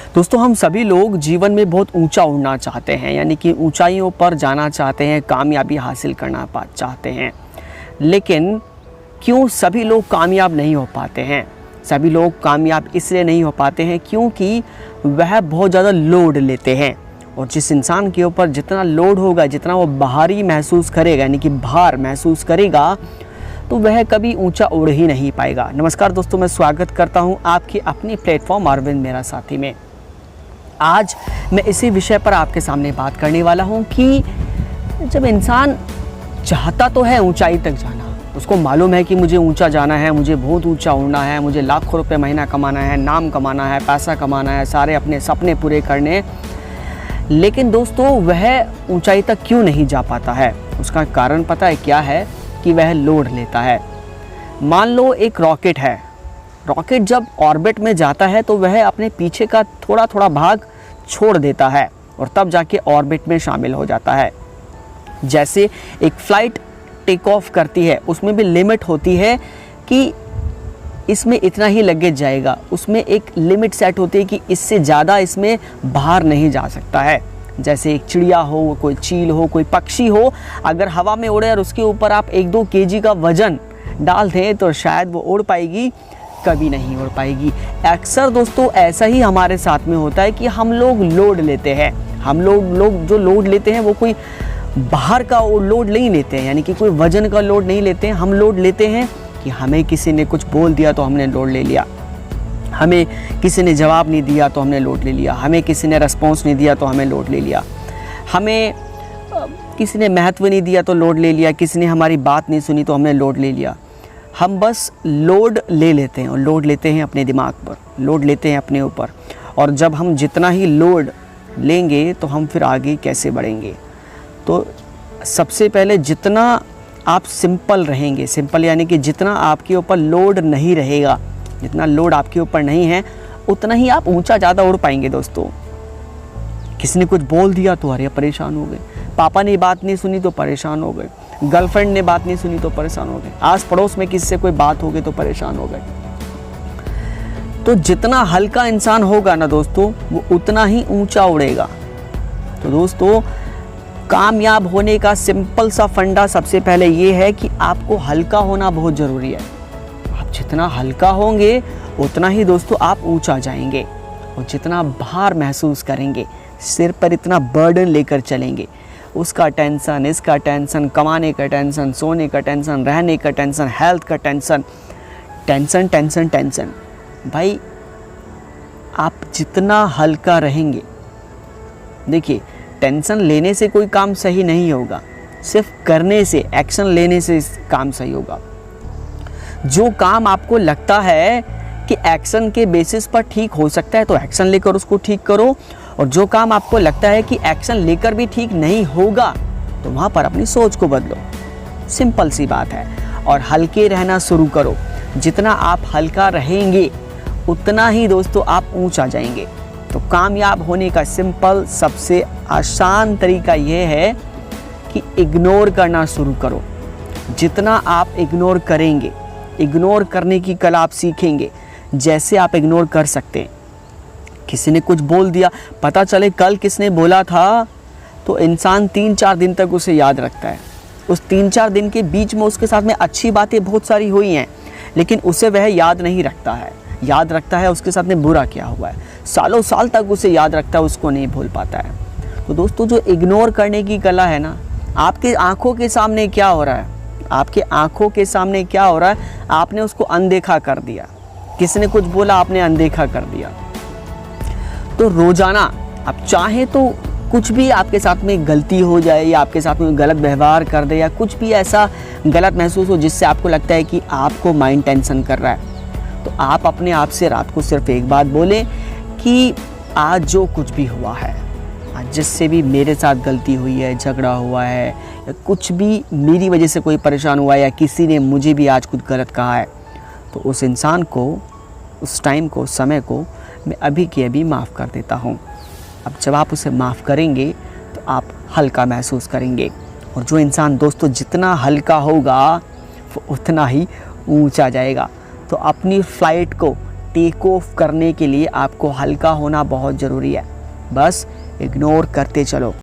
दोस्तों, हम सभी लोग जीवन में बहुत ऊंचा उड़ना चाहते हैं, यानी कि ऊंचाइयों पर जाना चाहते हैं, कामयाबी हासिल करना चाहते हैं। लेकिन क्यों सभी लोग कामयाब नहीं हो पाते हैं? सभी लोग कामयाब इसलिए नहीं हो पाते हैं क्योंकि वह बहुत ज़्यादा लोड लेते हैं। और जिस इंसान के ऊपर जितना लोड होगा, जितना वो भारी महसूस करेगा, यानी कि भार महसूस करेगा, तो वह कभी ऊंचा उड़ ही नहीं पाएगा। नमस्कार दोस्तों, मैं स्वागत करता हूं आपकी अपनी प्लेटफॉर्म अरविंद मेरा साथी में। आज मैं इसी विषय पर आपके सामने बात करने वाला हूं कि जब इंसान चाहता तो है ऊंचाई तक जाना, उसको मालूम है कि मुझे ऊंचा जाना है, मुझे बहुत ऊंचा उड़ना है, मुझे लाखों रुपए महीना कमाना है, नाम कमाना है, पैसा कमाना है, सारे अपने सपने पूरे करने, लेकिन दोस्तों वह ऊंचाई तक क्यों नहीं जा पाता है? उसका कारण पता है क्या है? कि वह लोड लेता है। मान लो एक रॉकेट है, रॉकेट जब ऑर्बिट में जाता है तो वह अपने पीछे का थोड़ा थोड़ा भाग छोड़ देता है और तब जाके ऑर्बिट में शामिल हो जाता है। जैसे एक फ्लाइट टेक ऑफ करती है, उसमें भी लिमिट होती है कि इसमें इतना ही लगेज जाएगा, उसमें एक लिमिट सेट होती है कि इससे ज़्यादा इसमें बाहर नहीं जा सकता है। जैसे एक चिड़िया हो, कोई चील हो, कोई पक्षी हो, अगर हवा में उड़े और उसके ऊपर आप 1-2 केजी का वजन डाल दें तो शायद वो उड़ पाएगी, कभी नहीं उड़ पाएगी। अक्सर दोस्तों ऐसा ही हमारे साथ में होता है कि हम लोग लोड लेते हैं। हम लोग जो लोड लेते हैं वो कोई बाहर का लोड नहीं लेते हैं, यानी कि कोई वजन का लोड नहीं लेते हैं। हम लोड लेते हैं कि हमें किसी ने कुछ बोल दिया तो हमने लोड ले लिया, हमें किसी ने जवाब नहीं दिया तो हमने लोड ले लिया, हमें किसी ने रिस्पॉन्स नहीं दिया तो हमें लोड ले लिया, हमें किसी ने महत्व नहीं दिया तो लोड ले लिया, किसी ने हमारी बात नहीं सुनी तो हमने लोड ले लिया। हम बस लोड ले लेते हैं और लोड लेते हैं अपने दिमाग पर, लोड लेते हैं अपने ऊपर। और जब हम जितना ही लोड लेंगे तो हम फिर आगे कैसे बढ़ेंगे? तो सबसे पहले जितना आप सिंपल रहेंगे, सिंपल यानी कि जितना आपके ऊपर लोड नहीं रहेगा, जितना लोड आपके ऊपर नहीं है, उतना ही आप ऊंचा ज़्यादा उड़ पाएंगे। दोस्तों, किसी ने कुछ बोल दिया तो अरे परेशान हो गए, पापा ने बात नहीं सुनी तो परेशान हो गए, गर्लफ्रेंड ने बात नहीं सुनी तो परेशान हो गए, आस पड़ोस में किसी से कोई बात हो गई तो परेशान हो गए। तो जितना हल्का इंसान होगा ना दोस्तों, वो उतना ही ऊंचा उड़ेगा। तो दोस्तों, कामयाब होने का सिंपल सा फंडा सबसे पहले ये है कि आपको हल्का होना बहुत ज़रूरी है। आप जितना हल्का होंगे उतना ही दोस्तों आप ऊंचा जाएंगे। और जितना भार महसूस करेंगे, सिर पर इतना बर्डन लेकर चलेंगे, उसका टेंशन, इसका टेंशन, कमाने का टेंशन, सोने का टेंशन, रहने का टेंशन, हेल्थ का टेंशन, टेंशन टेंशन टेंशन। भाई, आप जितना हल्का रहेंगे, देखिए टेंशन लेने से कोई काम सही नहीं होगा, सिर्फ करने से, एक्शन लेने से काम सही होगा। जो काम आपको लगता है कि एक्शन के बेसिस पर ठीक हो सकता है तो एक्शन लेकर उसको ठीक करो, और जो काम आपको लगता है कि एक्शन लेकर भी ठीक नहीं होगा तो वहाँ पर अपनी सोच को बदलो। सिंपल सी बात है। और हल्के रहना शुरू करो। जितना आप हल्का रहेंगे उतना ही दोस्तों आप ऊंचा जाएंगे। तो कामयाब होने का सिंपल सबसे आसान तरीका यह है कि इग्नोर करना शुरू करो। जितना आप इग्नोर करेंगे, इग्नोर करने की कला आप सीखेंगे। जैसे आप इग्नोर कर सकते हैं, किसी ने कुछ बोल दिया, पता चले कल किसने बोला था, तो इंसान 3-4 दिन तक उसे याद रखता है। उस 3-4 दिन के बीच में उसके साथ में अच्छी बातें बहुत सारी हुई हैं, लेकिन उसे वह याद नहीं रखता है। याद रखता है उसके साथ में बुरा क्या हुआ है, सालों साल तक उसे याद रखता है, उसको नहीं भूल पाता है। तो दोस्तों, जो इग्नोर करने की कला है ना, आपके आंखों के सामने क्या हो रहा है, आपके आंखों के सामने क्या हो रहा है, आपने उसको अनदेखा कर दिया। किसी ने कुछ बोला, आपने अनदेखा कर दिया। तो रोजाना आप चाहे तो कुछ भी आपके साथ में गलती हो जाए, या आपके साथ में गलत व्यवहार कर दे, या कुछ भी ऐसा गलत महसूस हो जिससे आपको लगता है कि आपको माइंड टेंशन कर रहा है, तो आप अपने आप से रात को सिर्फ एक बात बोलें कि आज जो कुछ भी हुआ है, आज जिससे भी मेरे साथ गलती हुई है, झगड़ा हुआ है, या कुछ भी मेरी वजह से कोई परेशान हुआ है, या किसी ने मुझे भी आज कुछ गलत कहा है, तो उस इंसान को, उस टाइम को, समय को मैं अभी के अभी माफ़ कर देता हूँ। अब जब आप उसे माफ़ करेंगे तो आप हल्का महसूस करेंगे। और जो इंसान दोस्तों जितना हल्का होगा वो उतना ही ऊंचा जाएगा। तो अपनी फ़्लाइट को टेक ऑफ करने के लिए आपको हल्का होना बहुत ज़रूरी है। बस इग्नोर करते चलो।